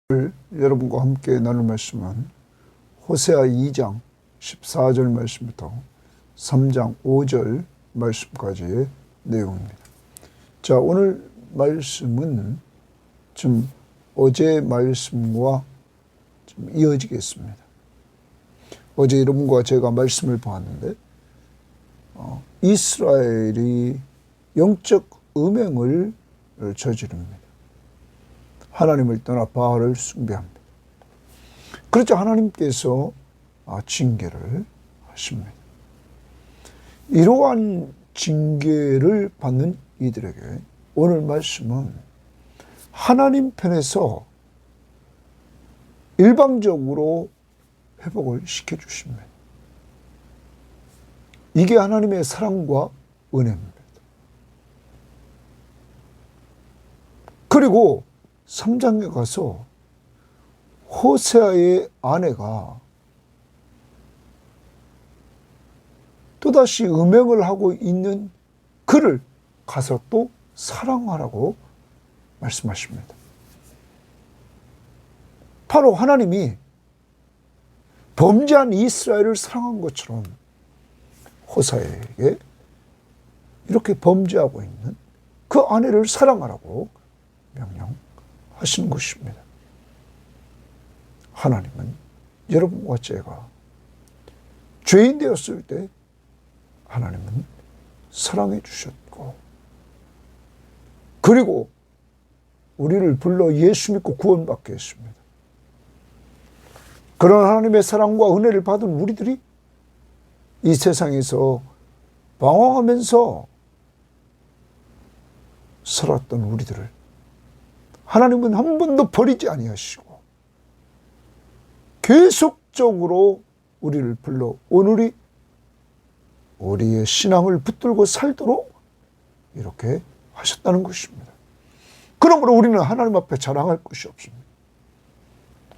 오늘 여러분과 함께 나눌 말씀은 호세아 2장 14절 말씀부터 3장 5절 말씀까지의 내용입니다. 자, 오늘 말씀은 좀 어제 말씀과 좀 이어지겠습니다. 어제 여러분과 제가 말씀을 보았는데 이스라엘이 영적 음행을 저지릅니다. 하나님을 떠나 바알을 숭배합니다. 그렇죠. 하나님께서 징계를 하십니다. 이러한 징계를 받는 이들에게 오늘 말씀은 하나님 편에서 일방적으로 회복을 시켜주십니다. 이게 하나님의 사랑과 은혜입니다. 그리고 3장에 가서 호세아의 아내가 또다시 음행을 하고 있는 그를 가서 또 사랑하라고 말씀하십니다. 바로 하나님이 범죄한 이스라엘을 사랑한 것처럼 호세아에게 이렇게 범죄하고 있는 그 아내를 사랑하라고 명령하시는 것입니다. 하나님은 여러분과 제가 죄인 되었을 때 하나님은 사랑해 주셨고, 그리고 우리를 불러 예수 믿고 구원받게 했습니다. 그런 하나님의 사랑과 은혜를 받은 우리들이 이 세상에서 방황하면서 살았던 우리들을 하나님은 한 번도 버리지 아니하시고 계속적으로 우리를 불러 오늘이 우리의 신앙을 붙들고 살도록 이렇게 하셨다는 것입니다. 그러므로 우리는 하나님 앞에 자랑할 것이 없습니다.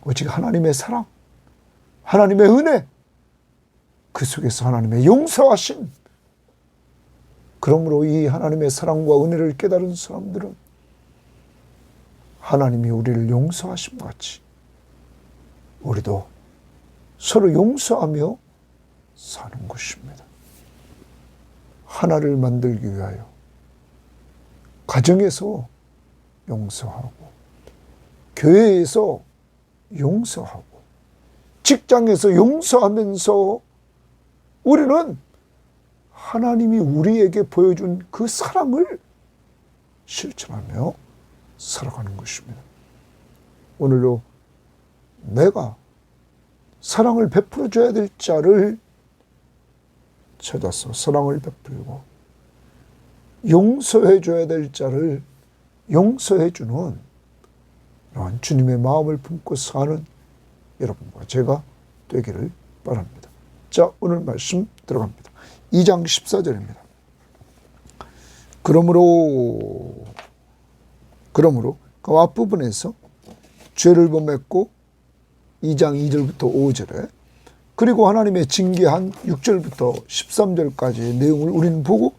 오직 하나님의 사랑, 하나님의 은혜, 그 속에서 하나님의 용서하심. 그러므로 이 하나님의 사랑과 은혜를 깨달은 사람들은 하나님이 우리를 용서하신 것 같이 우리도 서로 용서하며 사는 것입니다. 하나를 만들기 위하여 가정에서 용서하고, 교회에서 용서하고, 직장에서 용서하면서 우리는 하나님이 우리에게 보여준 그 사랑을 실천하며 살아가는 것입니다. 오늘도 내가 사랑을 베풀어 줘야 될 자를 찾아서 사랑을 베풀고, 용서해 줘야 될 자를 용서해 주는 이러한 주님의 마음을 품고 사는 여러분과 제가 되기를 바랍니다. 자, 오늘 말씀 들어갑니다. 2장 14절입니다. 그러므로 그 앞부분에서 죄를 범했고 2장 2절부터 5절에, 그리고 하나님의 징계한 6절부터 13절까지의 내용을 우리는 보고,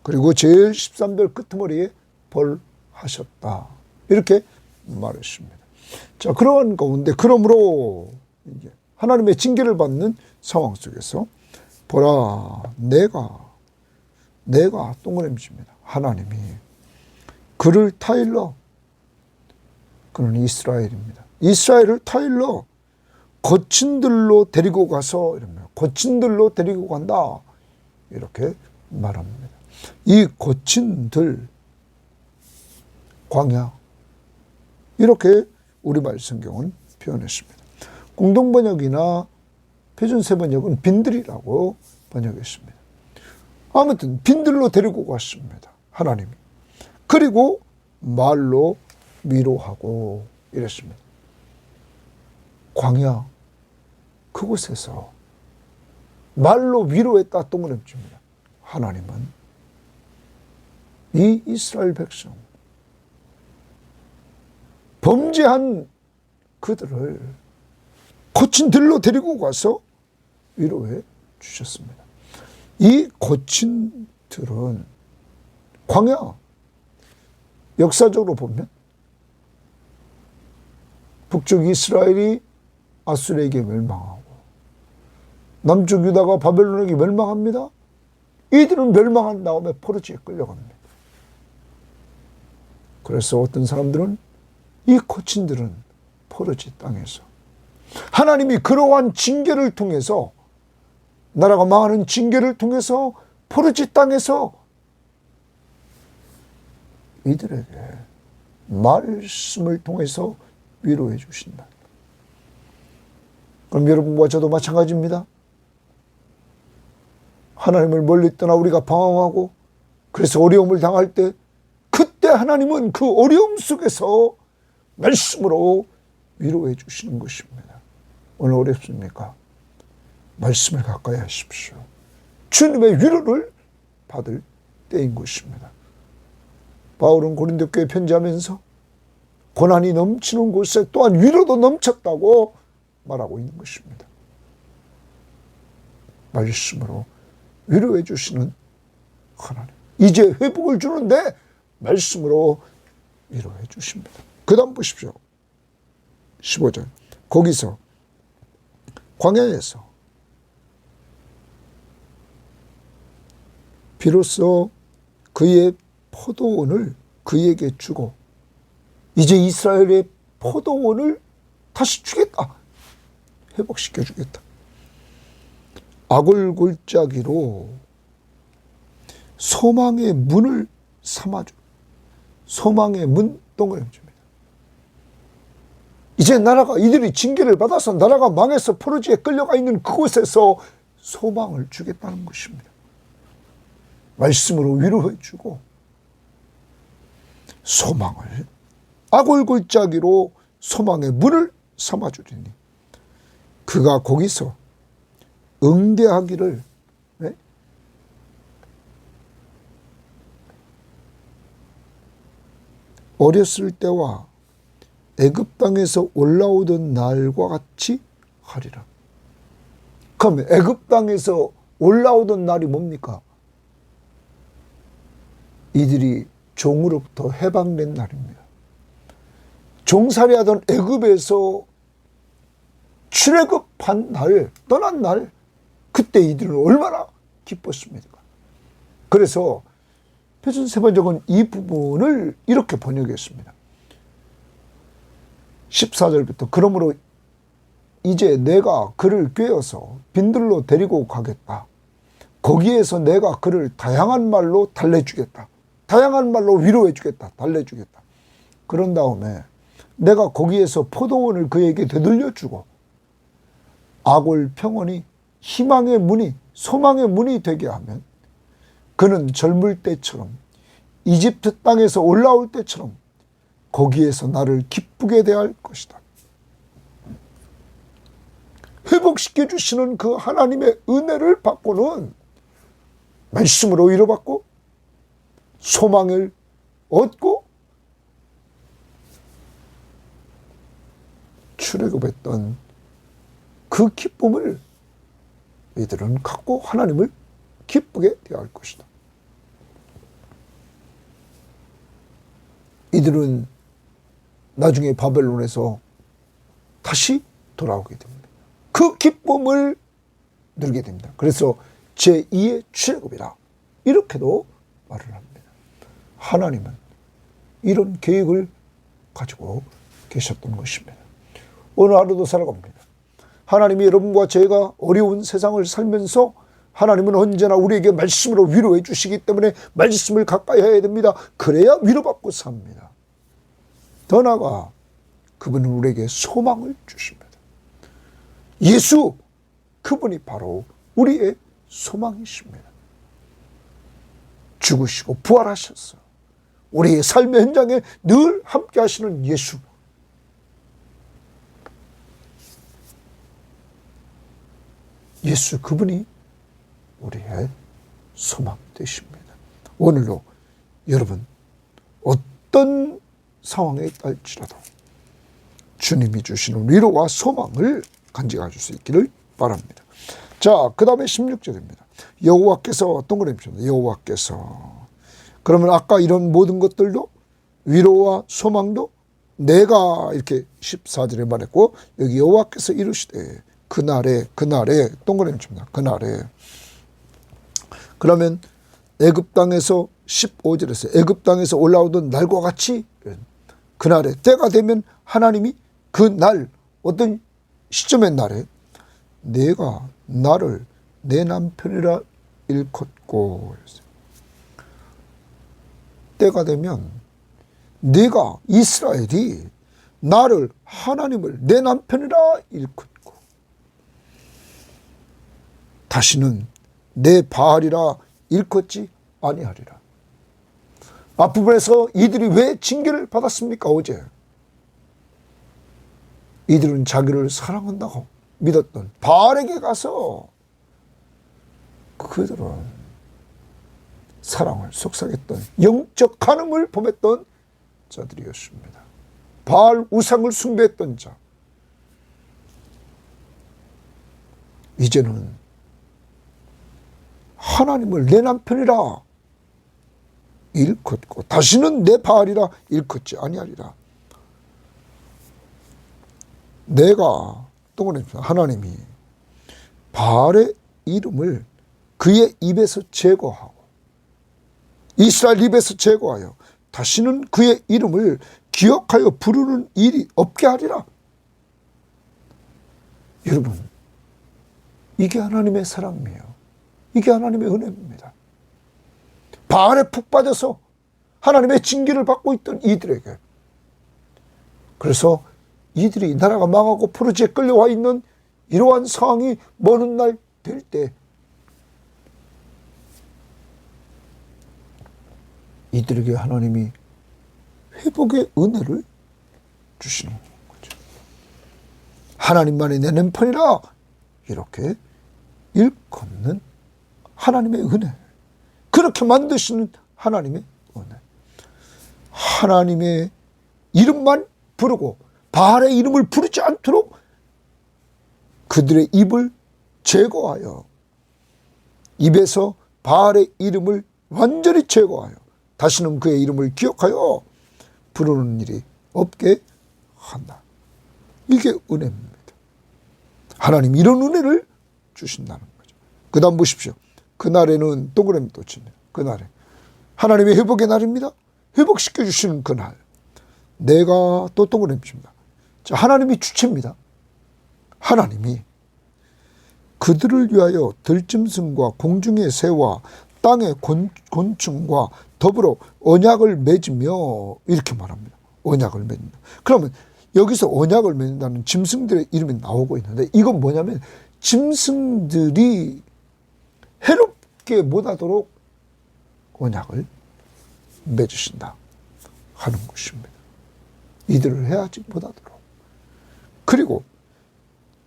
그리고 제일 13절 끄트머리에 벌하셨다, 이렇게 말했습니다. 자, 그러한 가운데 그러므로 이제 하나님의 징계를 받는 상황 속에서 보라, 내가 동그라미입니다. 하나님이 그를 타일러, 그는 이스라엘입니다. 이스라엘을 타일러 거친 들로 데리고 가서, 이러면 거친 들로 데리고 간다, 이렇게 말합니다. 이 거친 들, 광야, 이렇게 우리말 성경은 표현했습니다. 공동번역이나 표준세번역은 빈들이라고 번역했습니다. 아무튼 빈들로 데리고 갔습니다, 하나님이. 그리고 말로 위로하고 이랬습니다. 광야 그곳에서 말로 위로했다, 동그라미입니다. 하나님은 이 이스라엘 백성, 범죄한 그들을 거친 들로 데리고 가서 위로해 주셨습니다. 이 거친 들은 광야, 역사적으로 보면 북쪽 이스라엘이 아수르에게 멸망하고 남쪽 유다가 바벨론에게 멸망합니다. 이들은 멸망한 다음에 포로지에 끌려갑니다. 그래서 어떤 사람들은, 이 거친들은 포로지 땅에서 하나님이 그러한 징계를 통해서, 나라가 망하는 징계를 통해서 포로지 땅에서 이들에게 말씀을 통해서 위로해 주신다. 그럼 여러분과 저도 마찬가지입니다. 하나님을 멀리 떠나 우리가 방황하고 그래서 어려움을 당할 때, 그때 하나님은 그 어려움 속에서 말씀으로 위로해 주시는 것입니다. 오늘 어렵습니까? 말씀을 가까이 하십시오. 주님의 위로를 받을 때인 것입니다. 바울은 고린도 교회에 편지하면서 고난이 넘치는 곳에 또한 위로도 넘쳤다고 말하고 있는 것입니다. 말씀으로 위로해 주시는 하나님, 이제 회복을 주는데 말씀으로 위로해 주십니다. 그 다음 보십시오. 15절. 거기서 광야에서 비로소 그의 포도원을 그에게 주고, 이제 이스라엘의 포도원을 다시 주겠다, 회복시켜 주겠다. 아골골짜기로 소망의 문을 삼아줘. 소망의 문 동그라미입니다. 이제 나라가, 이들이 징계를 받아서 나라가 망해서 포로지에 끌려가 있는 그곳에서 소망을 주겠다는 것입니다. 말씀으로 위로해 주고 소망을, 아골골짜기로 소망의 문을 삼아주리니 그가 거기서 응대하기를, 어렸을 때와 애굽 땅에서 올라오던 날과 같이 하리라. 그러면 애굽 땅에서 올라오던 날이 뭡니까? 이들이 종으로부터 해방된 날입니다. 종살이하던 애굽에서 출애굽한 날, 떠난 날, 그때 이들은 얼마나 기뻤습니까? 그래서 표준 세번역은 이 부분을 이렇게 번역했습니다. 14절부터 그러므로 이제 내가 그를 꿰어서 빈들로 데리고 가겠다. 거기에서 내가 그를 다양한 말로 달래주겠다. 다양한 말로 위로해주겠다. 달래주겠다. 그런 다음에 내가 거기에서 포도원을 그에게 되돌려주고 아골 평원이 희망의 문이, 소망의 문이 되게 하면 그는 젊을 때처럼 이집트 땅에서 올라올 때처럼 거기에서 나를 기쁘게 대할 것이다. 회복시켜 주시는 그 하나님의 은혜를 받고는 말씀으로 위로받고 소망을 얻고 출애굽했던 그 기쁨을 이들은 갖고 하나님을 기쁘게 대할 것이다. 이들은 나중에 바벨론에서 다시 돌아오게 됩니다. 그 기쁨을 누리게 됩니다. 그래서 제2의 출애굽이라 이렇게도 말을 합니다. 하나님은 이런 계획을 가지고 계셨던 것입니다. 오늘 하루도 살아갑니다. 하나님이 여러분과 제가 어려운 세상을 살면서 하나님은 언제나 우리에게 말씀으로 위로해 주시기 때문에 말씀을 가까이 해야 됩니다. 그래야 위로받고 삽니다. 더 나아가 그분은 우리에게 소망을 주십니다. 예수, 그분이 바로 우리의 소망이십니다. 죽으시고 부활하셨어요. 우리의 삶의 현장에 늘 함께 하시는 예수. 예수, 그분이 우리의 소망 되십니다. 오늘도 여러분 어떤 상황에 있달지라도 주님이 주시는 위로와 소망을 간직하실 수 있기를 바랍니다. 자, 그 다음에 16절입니다. 여호와께서 동그라미 칩니다. 여호와께서. 그러면 아까 이런 모든 것들도, 위로와 소망도 내가 이렇게 14절에 말했고, 여기 여호와께서 이르시되 그날에 동그라미 칩니다. 그날에. 그러면 애굽 땅에서 15절에서 애굽 땅에서 올라오던 날과 같이 그날에 때가 되면 하나님이 그날 어떤 시점의 날에 내가 나를 내 남편이라 일컫고, 때가 되면 내가 이스라엘이 나를 하나님을 내 남편이라 일컫고 다시는 내 바알이라 일컫지 아니하리라. 앞부분에서 이들이 왜 징계를 받았습니까? 어제 이들은 자기를 사랑한다고 믿었던 바알에게 가서 그들은 사랑을 속삭였던 영적 간음을 범했던 자들이었습니다. 바알 우상을 숭배했던 자. 이제는 하나님을 내 남편이라 일컫고 다시는 내 바알이라 일컫지 아니하리라. 내가 하나님이 바알의 이름을 그의 입에서 제거하고 이스라엘 입에서 제거하여 다시는 그의 이름을 기억하여 부르는 일이 없게 하리라. 여러분, 이게 하나님의 사랑이에요. 이게 하나님의 은혜입니다. 바알에 푹 빠져서 하나님의 징계를 받고 있던 이들에게, 그래서 이들이 나라가 망하고 포로지에 끌려와 있는 이러한 상황이 먼 훗날 될 때 이들에게 하나님이 회복의 은혜를 주시는 거죠. 하나님만이 내 남편이라 이렇게 일컫는 하나님의 은혜, 그렇게 만드시는 하나님의 은혜. 하나님의 이름만 부르고 바알의 이름을 부르지 않도록 그들의 입을 제거하여 입에서 바알의 이름을 완전히 제거하여 다시는 그의 이름을 기억하여 부르는 일이 없게 한다. 이게 은혜입니다. 하나님 이런 은혜를 주신다는 거죠. 그 다음 보십시오. 그날에는 동그라미 또 칩니다. 그날에 하나님의 회복의 날입니다. 회복시켜 주시는 그날, 내가 또 동그라미 칩니다. 자, 하나님이 주체입니다. 하나님이 그들을 위하여 들짐승과 공중의 새와 땅의 곤충과 더불어 언약을 맺으며, 이렇게 말합니다. 언약을 맺는다. 그러면 여기서 언약을 맺는다는 짐승들의 이름이 나오고 있는데, 이건 뭐냐면 짐승들이 해롭게 못하도록 언약을 맺으신다 하는 것입니다. 이들을 해하지 못하도록. 그리고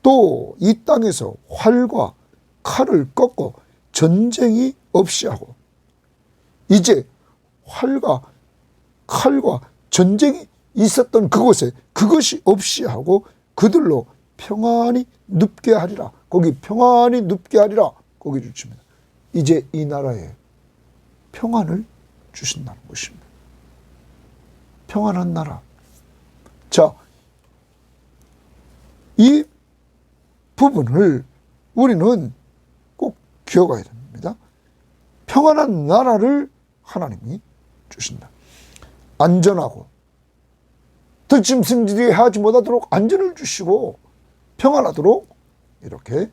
또 이 땅에서 활과 칼을 꺾고 전쟁이 없이 하고, 이제 활과 칼과 전쟁이 있었던 그곳에 그것이 없이 하고 그들로 평안히 눕게 하리라. 거기 평안히 눕게 하리라. 거기 주십니다. 이제 이 나라에 평안을 주신다는 것입니다. 평안한 나라. 자, 이 부분을 우리는 꼭 기억해야 됩니다. 평안한 나라를 하나님이 주신다. 안전하고 들짐승들이 하지 못하도록 안전을 주시고 평안하도록 이렇게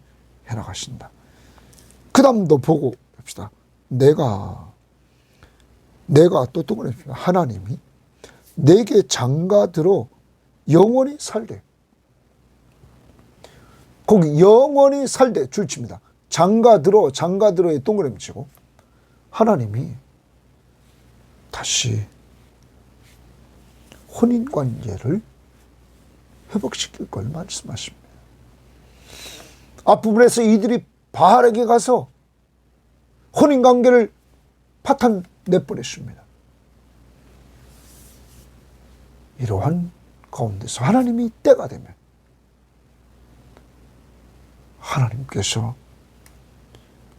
해나가신다. 그 다음도 보고 봅시다. 내가 또 동그라미 하나님이 내게 장가들어 영원히 살되, 거기 영원히 살되 줄칩니다. 장가들어의 동그라미 치고 하나님이 다시 혼인관계를 회복시킬 걸 말씀하십니다. 앞부분에서 이들이 바알에게 가서 혼인관계를 파탄 내버렸습니다. 이러한 가운데서 하나님이 때가 되면 하나님께서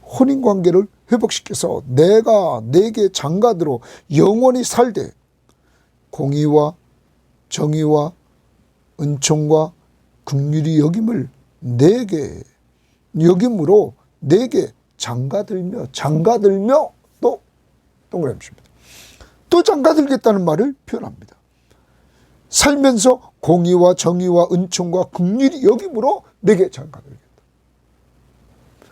혼인관계를 회복시켜서 내가 내게 장가들어 영원히 살되 공의와 정의와 은총과 긍휼이 여김을 내게 여김으로 내게 장가들며 또 동그라미 칩니다. 또 장가들겠다는 말을 표현합니다. 살면서 공의와 정의와 은총과 긍휼이 여김으로 내게 장가들겠다.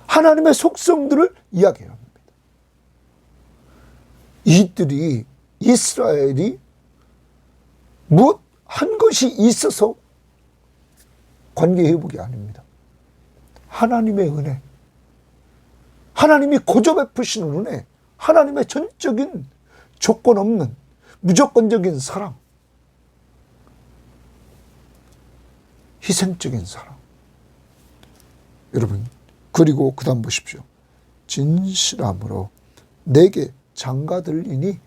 하나님의 속성들을 이야기합니다. 이들이 이스라엘이 무엇 한 것이 있어서 관계 회복이 아닙니다. 하나님의 은혜, 하나님이 고조 베푸시는 은혜, 하나님의 전적인 조건 없는 무조건적인 사랑, 희생적인 사랑. 여러분, 그리고 그 다음 보십시오. 진실함으로 내게 장가들리니,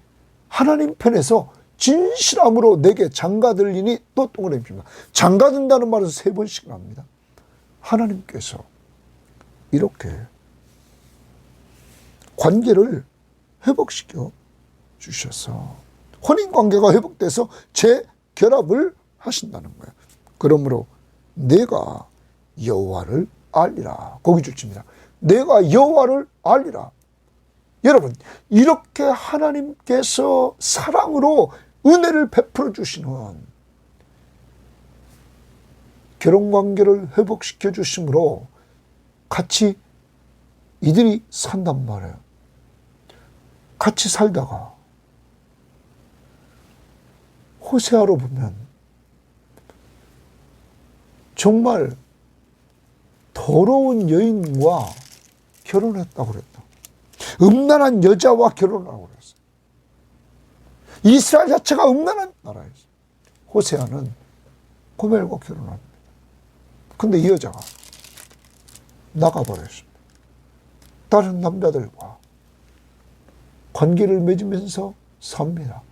하나님 편에서 진실함으로 내게 장가들리니 또 동그라미 칩니다. 장가든다는 말은 3번씩 나옵니다. 하나님께서 이렇게 관계를 회복시켜 주셔서 혼인관계가 회복돼서 재결합을 하신다는 거예요. 그러므로 내가 여호와를 알리라. 거기 줄칩니다. 내가 여호와를 알리라. 여러분, 이렇게 하나님께서 사랑으로 은혜를 베풀어 주시는 결혼관계를 회복시켜 주심으로 같이 이들이 산단 말이에요. 같이 살다가 호세아로 보면 정말 더러운 여인과 결혼했다고 그랬다. 음란한 여자와 결혼하고 그랬어요. 이스라엘 자체가 음란한 나라였어요. 호세아는 고멜과 결혼합니다. 근데 이 여자가 나가버렸습니다. 다른 남자들과 관계를 맺으면서 삽니다.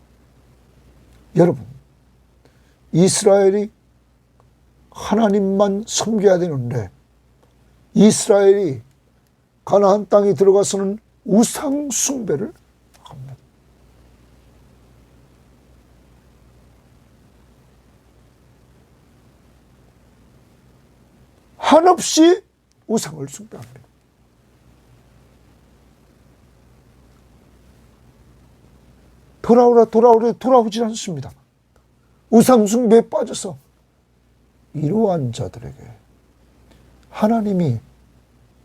여러분, 이스라엘이 하나님만 섬겨야 되는데 이스라엘이 가나안 땅에 들어가서는 우상 숭배를 합니다. 한없이 우상을 숭배합니다. 돌아오질 않습니다. 우상 숭배에 빠져서 이러한 자들에게 하나님이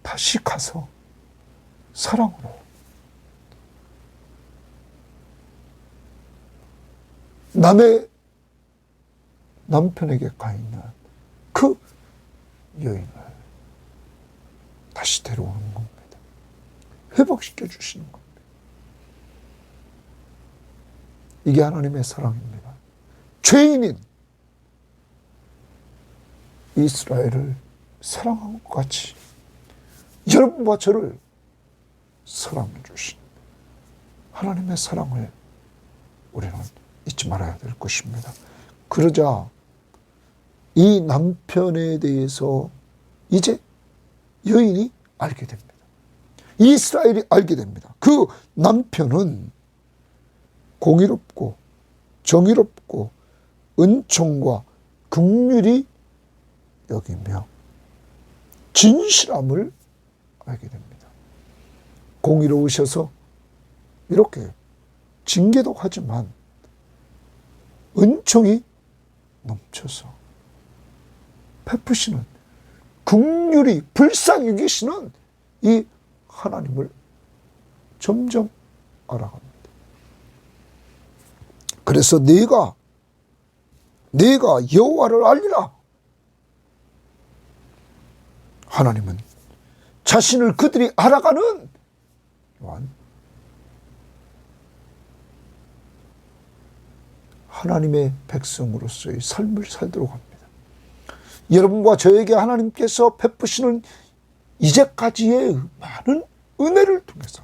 다시 가서 사랑으로 남의 남편에게 가 있는 그 여인을 다시 데려오는 겁니다. 회복시켜 주시는 겁니다. 이게 하나님의 사랑입니다. 죄인인 이스라엘을 사랑한 것 같이 여러분과 저를 사랑해 주신 하나님의 사랑을 우리는 잊지 말아야 될 것입니다. 그러자 이 남편에 대해서 이제 여인이 알게 됩니다. 이스라엘이 알게 됩니다. 그 남편은 공의롭고 정의롭고 은총과 긍휼이 여기며 진실함을 알게 됩니다. 공의로우셔서 이렇게 징계도 하지만 은총이 넘쳐서 베푸시는 긍휼이 불쌍히 여기시는 이 하나님을 점점 알아갑니다. 그래서 네가 여호와를 알리라. 하나님은 자신을 그들이 알아가는 하나님의 백성으로서의 삶을 살도록 합니다. 여러분과 저에게 하나님께서 베푸시는 이제까지의 많은 은혜를 통해서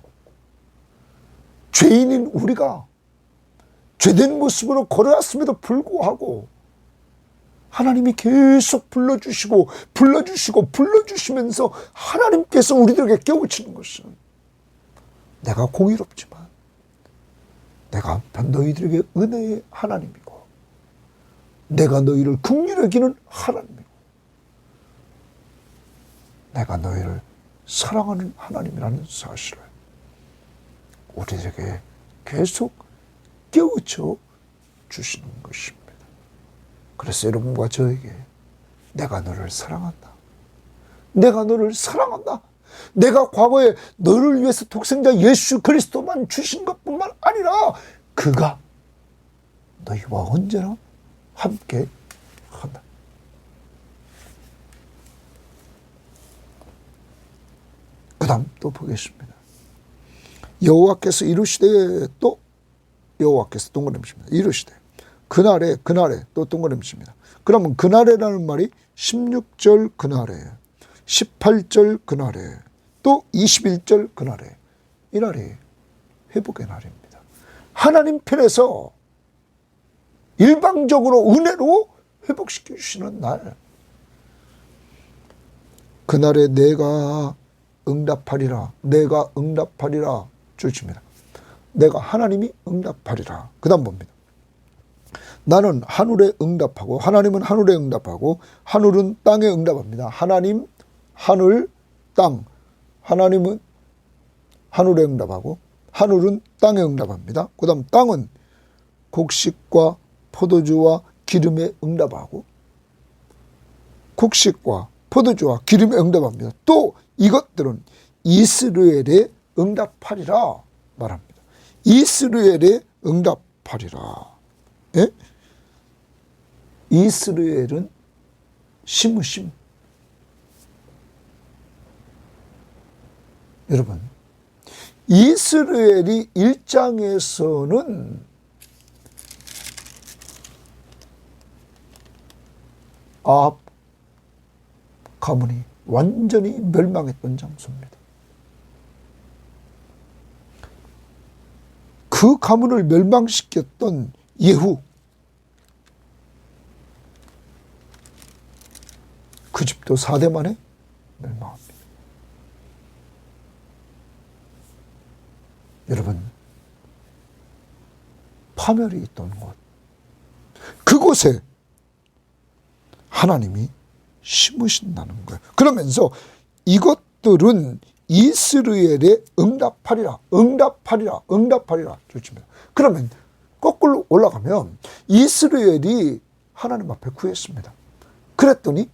죄인인 우리가 죄된 모습으로 걸어왔음에도 불구하고 하나님이 계속 불러주시면서 하나님께서 우리들에게 깨우치는 것은 내가 공의롭지만, 내가 한편 너희들에게 은혜의 하나님이고, 내가 너희를 긍휼히 여기는 하나님이고 내가 너희를 사랑하는 하나님이라는 사실을 우리에게 계속 깨우쳐 주시는 것입니다. 그래서 여러분과 저에게 내가 너를 사랑한다. 내가 너를 사랑한다. 내가 과거에 너를 위해서 독생자 예수 그리스도만 주신 것뿐만 아니라 그가 너희와 언제나 함께 한다. 그 다음 또 보겠습니다. 여호와께서 이르시되 또 여호와께서 동그라미십니다. 이르시되 그날에 또 동그라미십니다. 그러면 그날에라는 말이 16절 그날에 18절 그날에 또 21절 그날에 이 날이 회복의 날입니다. 하나님 편에서 일방적으로 은혜로 회복시켜 주시는 날. 그날에 내가 응답하리라. 내가 응답하리라 주십니다. 내가 하나님이 응답하리라. 그 다음 봅니다. 나는 하늘에 응답하고 하나님은 하늘에 응답하고 하늘은 땅에 응답합니다. 하나님, 하늘, 땅. 하나님은 하늘에 응답하고 하늘은 땅에 응답합니다. 그 다음 땅은 곡식과 포도주와 기름에 응답하고 곡식과 포도주와 기름에 응답합니다. 또 이것들은 이스라엘에 응답하리라 말합니다. 이스라엘에 응답하리라. 예? 이스라엘은 심으심. 여러분, 이스라엘이 1장에서는 아합 가문이 완전히 멸망했던 장소입니다. 그 가문을 멸망시켰던 예후, 그 집도 4대 만에 멸망합니다. 여러분, 파멸이 있던 곳, 그곳에 하나님이 심으신다는 거예요. 그러면서 이것들은 이스라엘에 응답하리라, 응답하리라, 응답하리라 주십니다. 그러면 거꾸로 올라가면 이스라엘이 하나님 앞에 구했습니다. 그랬더니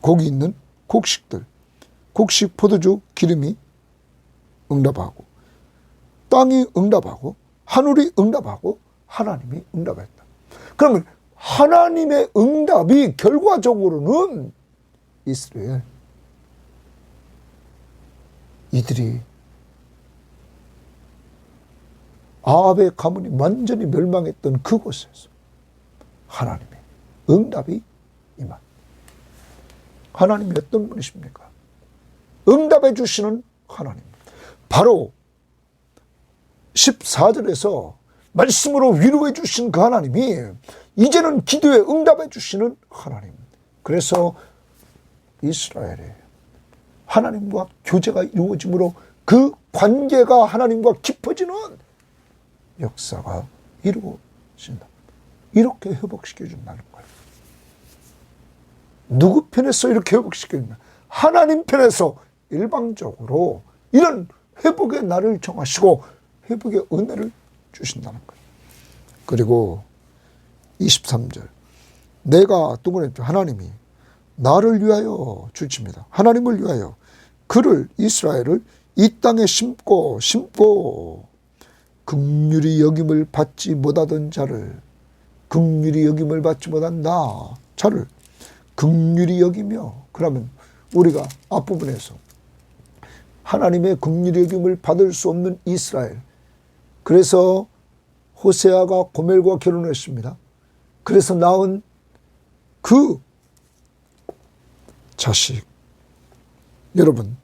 거기 있는 곡식들, 곡식, 포도주, 기름이 응답하고 땅이 응답하고 하늘이 응답하고 하나님이 응답했다. 그러면 하나님의 응답이 결과적으로는 이스라엘, 이들이 아합의 가문이 완전히 멸망했던 그곳에서 하나님의 응답이 임한. 하나님이 어떤 분이십니까? 응답해 주시는 하나님. 바로 14절에서 말씀으로 위로해 주신 그 하나님이 이제는 기도에 응답해 주시는 하나님. 그래서 이스라엘에 하나님과 교제가 이루어짐으로 그 관계가 하나님과 깊어지는 역사가 이루어진다. 이렇게 회복시켜준다는 거예요. 누구 편에서 이렇게 회복시켜주냐? 하나님 편에서 일방적으로 이런 회복의 날을 정하시고 회복의 은혜를 주신다는 거예요. 그리고 23절, 내가 동그라미 하나님이 나를 위하여 주십니다. 하나님을 위하여 그를, 이스라엘을 이 땅에 심고 긍휼히 여김을 받지 못하던 자를, 긍휼히 여김을 받지 못한 자를 긍휼히 여기며, 그러면 우리가 앞부분에서 하나님의 긍휼히 여김을 받을 수 없는 이스라엘, 그래서 호세아가 고멜과 결혼했습니다. 그래서 낳은 그 자식, 여러분,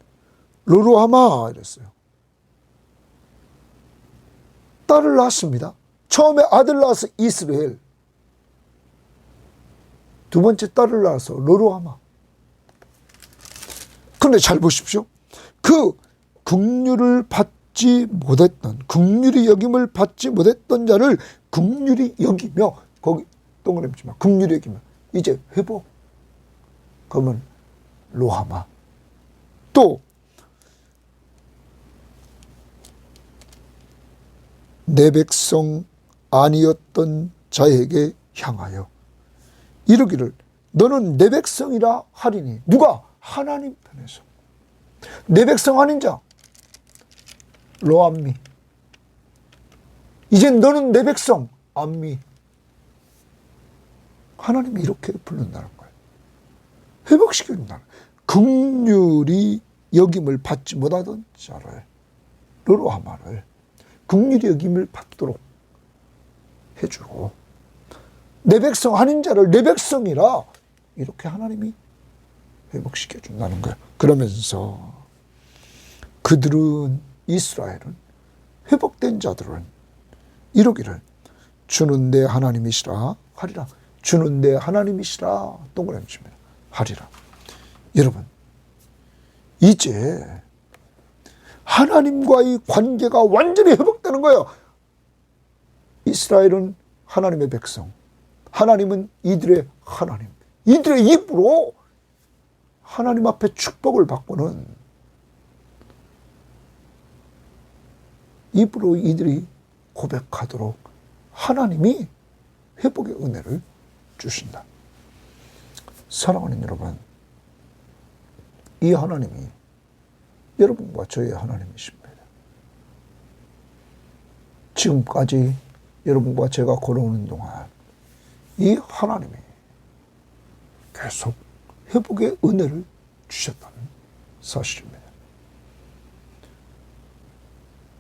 르루하마 이랬어요. 딸을 낳았습니다. 처음에 아들 낳아서 이스라엘, 두 번째 딸을 낳아서 르루하마. 그런데 잘 보십시오. 그 긍휼을 받지 못했던, 긍휼히 여김을 받지 못했던 자를 긍휼히 여기며, 거기 동그라미 치면 긍휼히 여기면 이제 회복. 그러면 로하마. 또 내 백성 아니었던 자에게 향하여 이르기를 너는 내 백성이라 하리니. 누가? 하나님 편에서. 내 백성 아닌 자 로암미. 이제 너는 내 백성 암미. 하나님이 이렇게 부른다는 거예요. 회복시켜준다는 거예요. 긍휼히 여김을 받지 못하던 자를, 로하마를 긍휼히 여김을 받도록 해주고, 내 백성 아닌 자를 내 백성이라 이렇게 하나님이 회복시켜준다는 거예요. 그러면서 그들은, 이스라엘은, 회복된 자들은 이러기를 주는 내 하나님이시라 하리라. 주는 내 하나님이시라 동그라미 칩니다. 하리라. 여러분, 이제 하나님과의 관계가 완전히 회복되는 거예요. 이스라엘은 하나님의 백성, 하나님은 이들의 하나님. 이들의 입으로 하나님 앞에 축복을 받고는, 입으로 이들이 고백하도록 하나님이 회복의 은혜를 주신다. 사랑하는 여러분, 이 하나님이 여러분과 저의 하나님이십니다. 지금까지 여러분과 제가 걸어오는 동안 이 하나님이 계속 회복의 은혜를 주셨다는 사실입니다.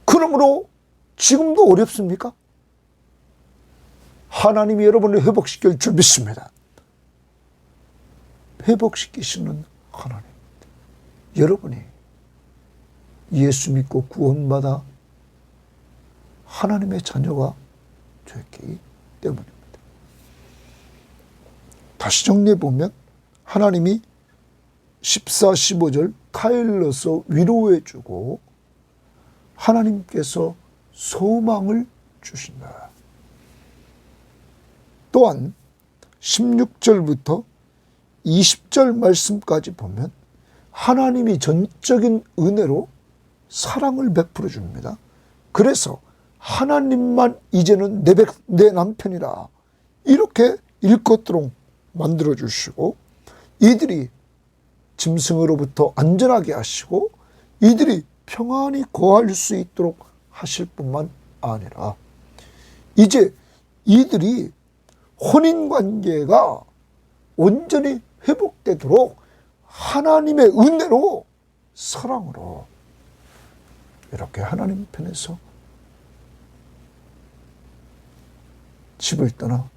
그러므로 지금도 어렵습니까? 하나님이 여러분을 회복시킬 줄 믿습니다. 회복시키시는 하나님. 여러분이 예수 믿고 구원받아 하나님의 자녀가 되었기 때문입니다. 다시 정리해보면 하나님이 14, 15절 카일러서 위로해주고 하나님께서 소망을 주신다. 또한 16절부터 20절 말씀까지 보면 하나님이 전적인 은혜로 사랑을 베풀어 줍니다. 그래서 하나님만 이제는 내 남편이라 이렇게 일것도록 만들어 주시고, 이들이 짐승으로부터 안전하게 하시고 이들이 평안히 거할 수 있도록 하실 뿐만 아니라 이제 이들이 혼인관계가 온전히 회복되도록 하나님의 은혜로, 사랑으로 이렇게 하나님 편에서 집을 떠나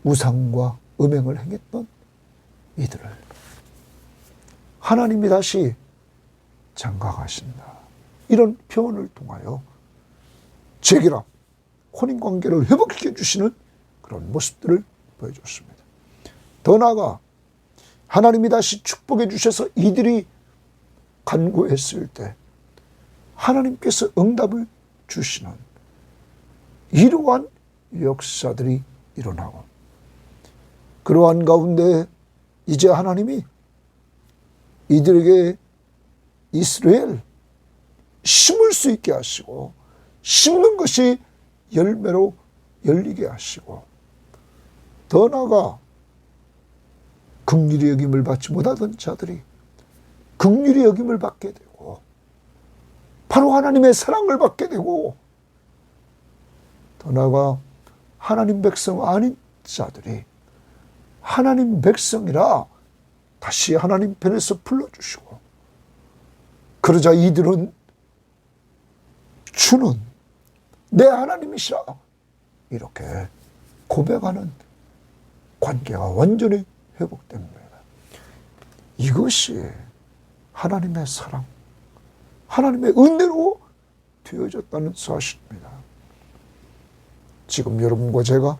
우상과 음행을 행했던 이들을 하나님이 다시 장가가신다. 이런 표현을 통하여 재결합, 혼인관계를 회복시켜 주시는 그런 모습들을 보여줬습니다. 더 나아가 하나님이 다시 축복해 주셔서 이들이 간구했을 때 하나님께서 응답을 주시는 이러한 역사들이 일어나고, 그러한 가운데 이제 하나님이 이들에게 이스라엘 심을 수 있게 하시고, 심는 것이 열매로 열리게 하시고, 더 나아가 긍휼히 여김을 받지 못하던 자들이 긍휼히 여김을 받게 되고, 바로 하나님의 사랑을 받게 되고, 더 나아가 하나님 백성 아닌 자들이 하나님 백성이라 다시 하나님 편에서 불러주시고, 그러자 이들은 주는 내 하나님이시라 이렇게 고백하는 관계가 완전히 회복됩니다. 이것이 하나님의 사랑, 하나님의 은혜로 되어졌다는 사실입니다. 지금 여러분과 제가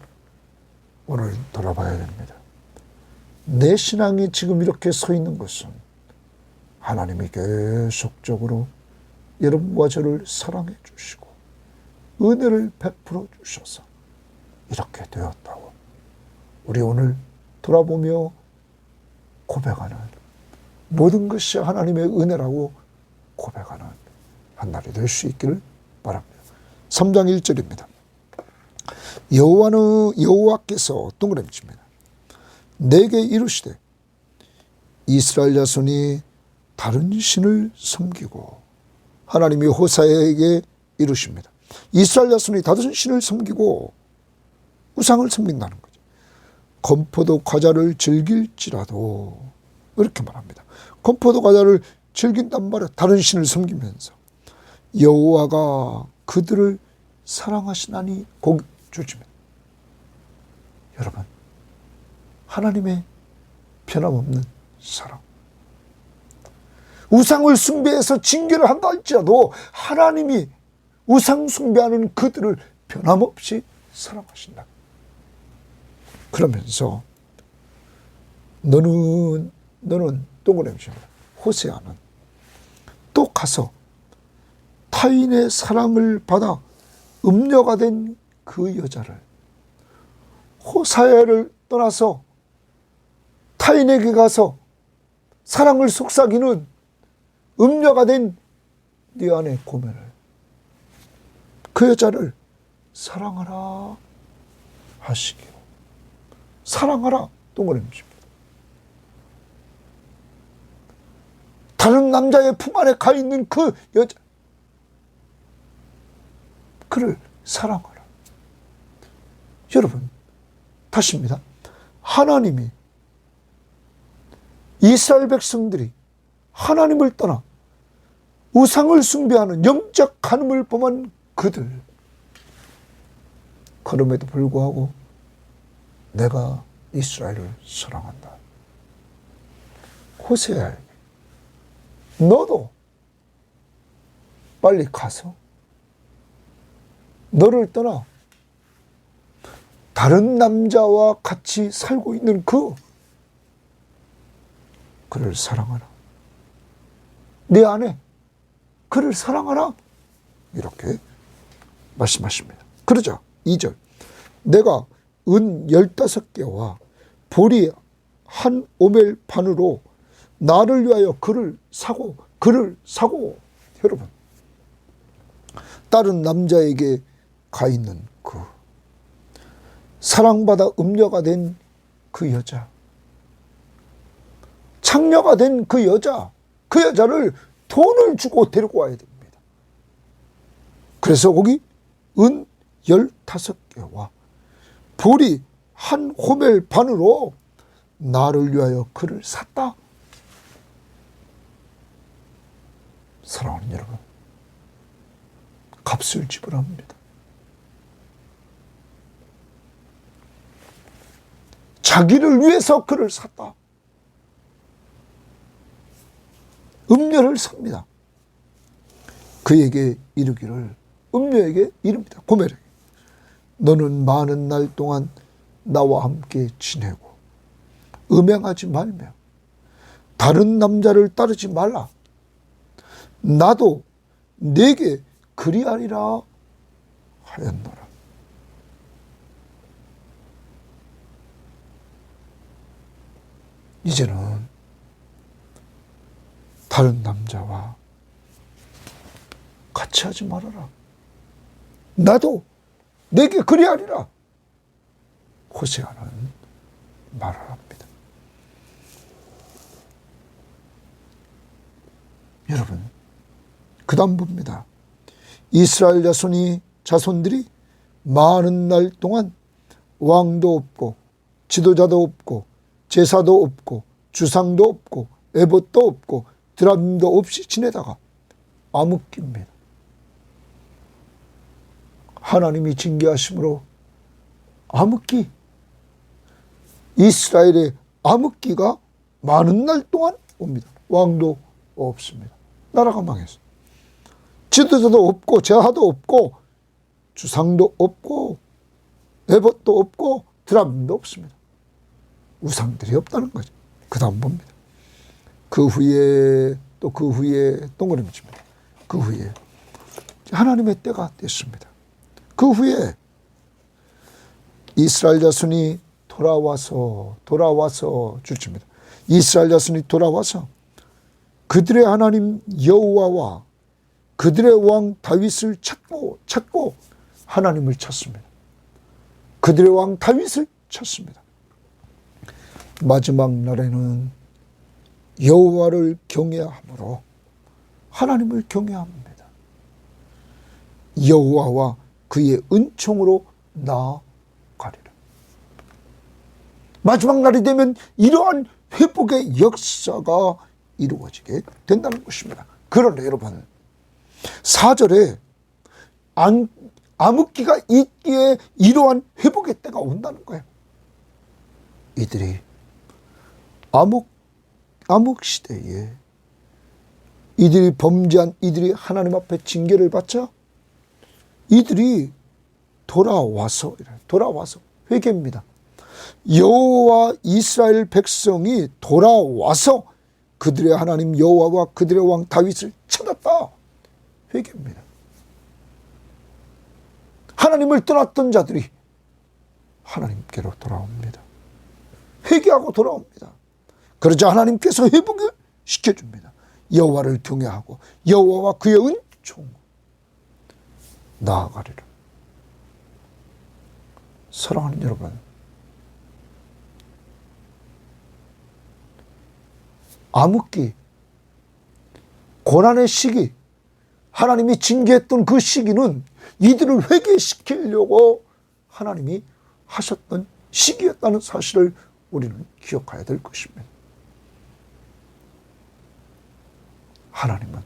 오늘 돌아봐야 됩니다. 내 신앙이 지금 이렇게 서 있는 것은 하나님이 계속적으로 여러분과 저를 사랑해 주시고 은혜를 베풀어 주셔서 이렇게 되었다고 우리 오늘 돌아보며 고백하는, 모든 것이 하나님의 은혜라고 고백하는 한 날이 될 수 있기를 바랍니다. 3장 1절입니다. 여호와께서 동그라미 칩니다. 내게 이르시되 이스라엘 자손이 다른 신을 섬기고, 하나님이 호사야에게 이르십니다. 이스라엘 자손이 다른 신을 섬기고 우상을 섬긴다는 거죠. 건포도 과자를 즐길지라도, 이렇게 말합니다. 건포도 과자를 즐긴단 말이에요. 다른 신을 섬기면서. 여호와가 그들을 사랑하시나니, 거기 주십니다. 여러분, 하나님의 변함없는 사랑. 우상을 숭배해서 징계를 한다 할지라도 하나님이 우상 숭배하는 그들을 변함없이 사랑하신다. 그러면서 너는 동그라미 칩니다. 호세아는 또 가서 타인의 사랑을 받아 음녀가 된 그 여자를, 호사야를 떠나서 타인에게 가서 사랑을 속삭이는 음녀가 된 네 안의 고면을, 그 여자를 사랑하라 하시기로. 사랑하라, 동그라미 칩니다. 다른 남자의 품 안에 가 있는 그 여자, 그를 사랑하라. 여러분, 다시입니다. 하나님이, 이스라엘 백성들이 하나님을 떠나 우상을 숭배하는 영적 간음을 범한 그들, 그럼에도 불구하고 내가 이스라엘을 사랑한다. 호세아에게 너도 빨리 가서 너를 떠나 다른 남자와 같이 살고 있는 그를 사랑하라. 내 안에 그를 사랑하라. 이렇게 말씀하십니다. 그러자 2절. 내가 은 15개와 보리 한 오멜 반으로 나를 위하여 그를 사고. 여러분, 다른 남자에게 가 있는 그 사랑받아 음녀가 된 그 여자, 창녀가 된 그 여자를 돈을 주고 데리고 와야 됩니다. 그래서 거기 은 15개와 보리 한 호멜 반으로 나를 위하여 그를 샀다. 사랑하는 여러분, 값을 지불합니다. 자기를 위해서 그를 샀다. 음녀를 삽니다. 그에게 이르기를, 음녀에게 이릅니다. 고멜에게, 너는 많은 날 동안 나와 함께 지내고 음행하지 말며 다른 남자를 따르지 말라. 나도 네게 그리하리라 하였노라. 이제는 다른 남자와 같이 하지 말아라. 나도 내게 그리하리라. 호세아는 말을 합니다. 여러분, 그 다음 봅니다. 이스라엘 자손들이 많은 날 동안 왕도 없고 지도자도 없고 제사도 없고 주상도 없고 에봇도 없고 드람도 없이 지내다가 암흑기입니다. 하나님이 징계하심으로 암흑기, 이스라엘의 암흑기가 많은 날 동안 옵니다. 왕도 없습니다. 나라가 망했어요. 지도자도 없고 제사도 없고 주상도 없고 에봇도 없고 드람도 없습니다. 우상들이 없다는 거죠. 그 다음 봅니다. 그 후에 동그라미 칩니다. 그 후에 하나님의 때가 됐습니다. 그 후에 이스라엘 자손이 돌아와서 주십니다. 이스라엘 자손이 돌아와서 그들의 하나님 여호와와 그들의 왕 다윗을 찾고 하나님을 찾습니다. 그들의 왕 다윗을 찾습니다. 마지막 날에는 여호와를 경외함으로 하나님을 경외합니다. 여호와와 그의 은총으로 나아가리라. 마지막 날이 되면 이러한 회복의 역사가 이루어지게 된다는 것입니다. 그런데 여러분, 4절에 암흑기가 있기에 이러한 회복의 때가 온다는 거예요. 이들이 암흑 시대에 이들이 범죄한 이들이 하나님 앞에 징계를 받자 이들이 돌아와서 회개입니다. 여호와 이스라엘 백성이 돌아와서 그들의 하나님 여호와와 그들의 왕 다윗을 찾았다. 회개입니다. 하나님을 떠났던 자들이 하나님께로 돌아옵니다. 회개하고 돌아옵니다. 그러자 하나님께서 회복을 시켜줍니다. 여호와를 경외하고 여호와와 그의 은총 나아가리라. 사랑하는 여러분, 암흑기, 고난의 시기, 하나님이 징계했던 그 시기는 이들을 회개시키려고 하나님이 하셨던 시기였다는 사실을 우리는 기억해야 될 것입니다. 하나님은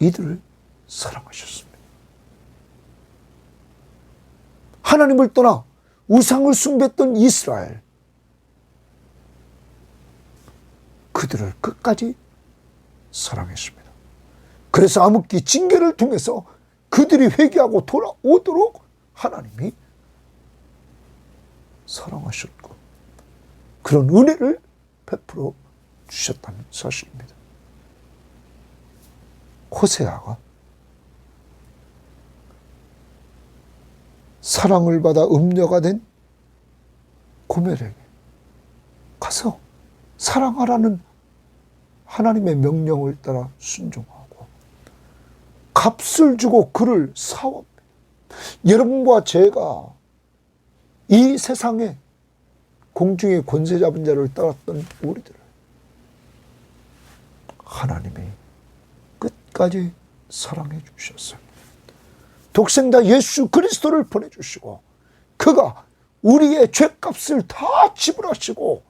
이들을 사랑하셨습니다. 하나님을 떠나 우상을 숭배했던 이스라엘, 그들을 끝까지 사랑했습니다. 그래서 암흑기 징계를 통해서 그들이 회개하고 돌아오도록 하나님이 사랑하셨고 그런 은혜를 베풀어 주셨다는 사실입니다. 호세아가 사랑을 받아 음녀가 된 고멜에게 가서 사랑하라는 하나님의 명령을 따라 순종하고 값을 주고 그를 사옵니다. 여러분과 제가 이 세상에 공중의 권세 잡은 자를 따랐던 우리들을 하나님이 끝까지 사랑해 주셨어요. 독생자 예수 그리스도를 보내주시고 그가 우리의 죄값을 다 지불하시고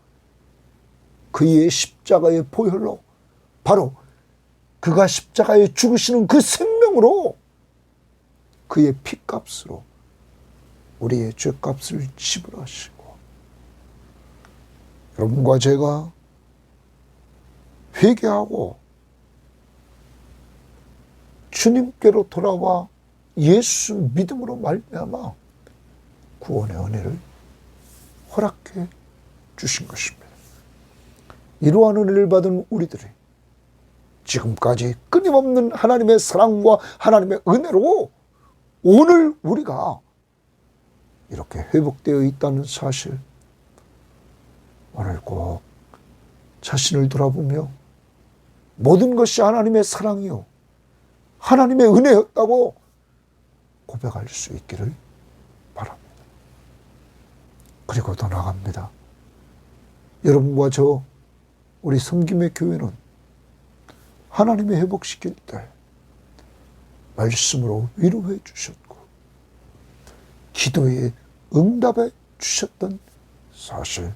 그의 십자가의 보혈로 바로 그가 십자가에 죽으시는 그 생명으로 그의 피값으로 우리의 죄값을 지불하시고 여러분과 제가 회개하고 주님께로 돌아와 예수 믿음으로 말미암아 구원의 은혜를 허락해 주신 것입니다. 이러한 은혜를 받은 우리들이 지금까지 끊임없는 하나님의 사랑과 하나님의 은혜로 오늘 우리가 이렇게 회복되어 있다는 사실, 오늘 꼭 자신을 돌아보며 모든 것이 하나님의 사랑이요 하나님의 은혜였다고 고백할 수 있기를 바랍니다. 그리고 더 나아갑니다. 여러분과 저 우리 섬김의 교회는 하나님의 회복시킬 때 말씀으로 위로해 주셨고 기도에 응답해 주셨던 사실,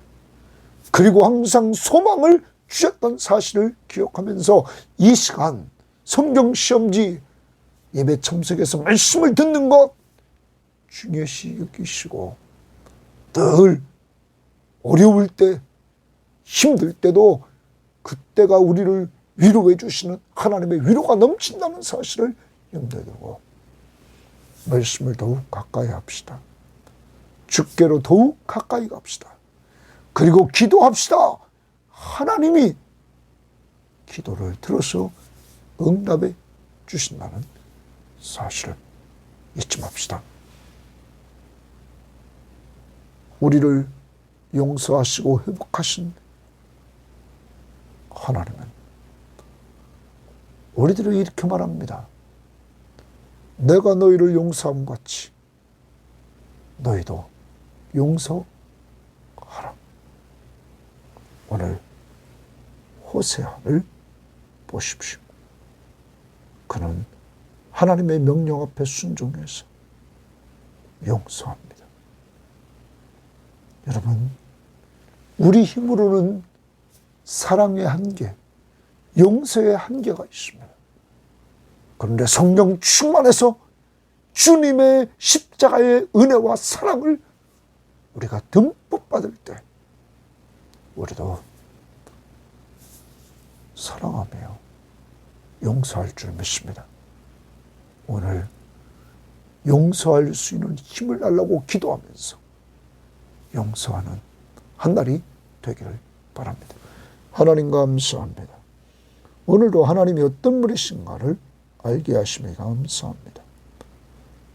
그리고 항상 소망을 주셨던 사실을 기억하면서 이 시간 성경시험지 예배 참석해서 말씀을 듣는 것 중요시 여기시고 늘 어려울 때 힘들 때도 그때가 우리를 위로해 주시는 하나님의 위로가 넘친다는 사실을 염두에 두고 말씀을 더욱 가까이 합시다. 주께로 더욱 가까이 갑시다. 그리고 기도합시다. 하나님이 기도를 들어서 응답해 주신다는 사실을 잊지 맙시다. 우리를 용서하시고 회복하신 하나님은 우리들을 이렇게 말합니다. 내가 너희를 용서함 같이 너희도 용서하라. 오늘 호세아를 보십시오. 그는 하나님의 명령 앞에 순종해서 용서합니다. 여러분, 우리 힘으로는 사랑의 한계, 용서의 한계가 있습니다. 그런데 성령 충만해서 주님의 십자가의 은혜와 사랑을 우리가 듬뿍 받을 때 우리도 사랑하며 용서할 줄 믿습니다. 오늘 용서할 수 있는 힘을 달라고 기도하면서 용서하는 한 날이 되기를 바랍니다. 하나님 감사합니다. 오늘도 하나님이 어떤 분이신가를 알게 하심에 감사합니다.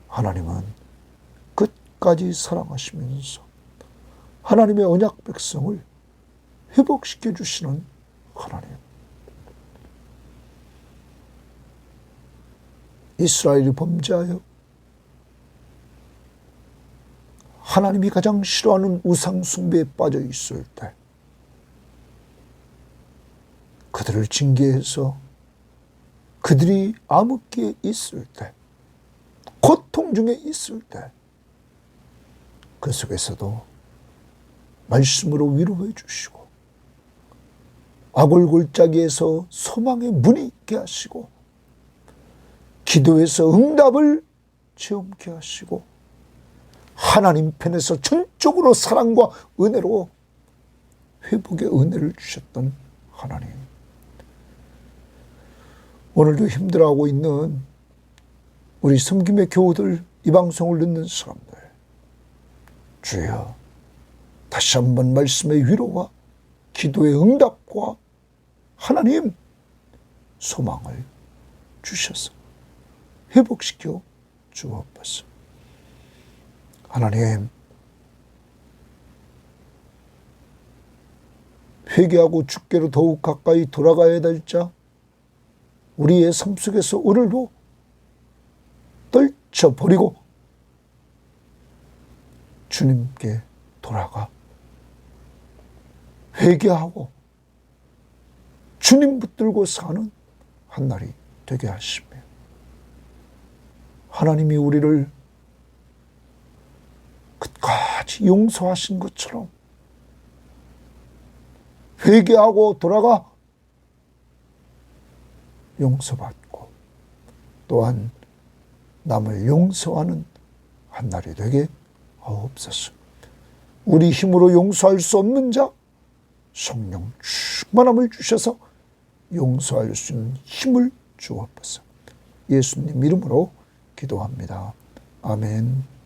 하나님은 끝까지 사랑하시면서 하나님의 언약 백성을 회복시켜 주시는 하나님. 이스라엘이 범죄하여 하나님이 가장 싫어하는 우상 숭배에 빠져 있을 때 그들을 징계해서 그들이 암흑기에 있을 때, 고통 중에 있을 때, 그 속에서도 말씀으로 위로해 주시고 아골골짜기에서 소망의 문이 있게 하시고 기도에서 응답을 체험케 하시고 하나님 편에서 전적으로 사랑과 은혜로 회복의 은혜를 주셨던 하나님. 오늘도 힘들어하고 있는 우리 섬김의 교우들, 이 방송을 듣는 사람들, 주여 다시 한번 말씀의 위로와 기도의 응답과 하나님 소망을 주셔서 회복시켜 주옵소서. 하나님, 회개하고 주께로 더욱 가까이 돌아가야 될 자, 우리의 삶 속에서 오늘도 떨쳐버리고 주님께 돌아가 회개하고 주님 붙들고 사는 한 날이 되게 하시며 하나님이 우리를 끝까지 용서하신 것처럼 회개하고 돌아가 용서받고 또한 남을 용서하는 한 날이 되게 하옵소서. 우리 힘으로 용서할 수 없는 자 성령 충만함을 주셔서 용서할 수 있는 힘을 주옵소서. 예수님 이름으로 기도합니다. 아멘.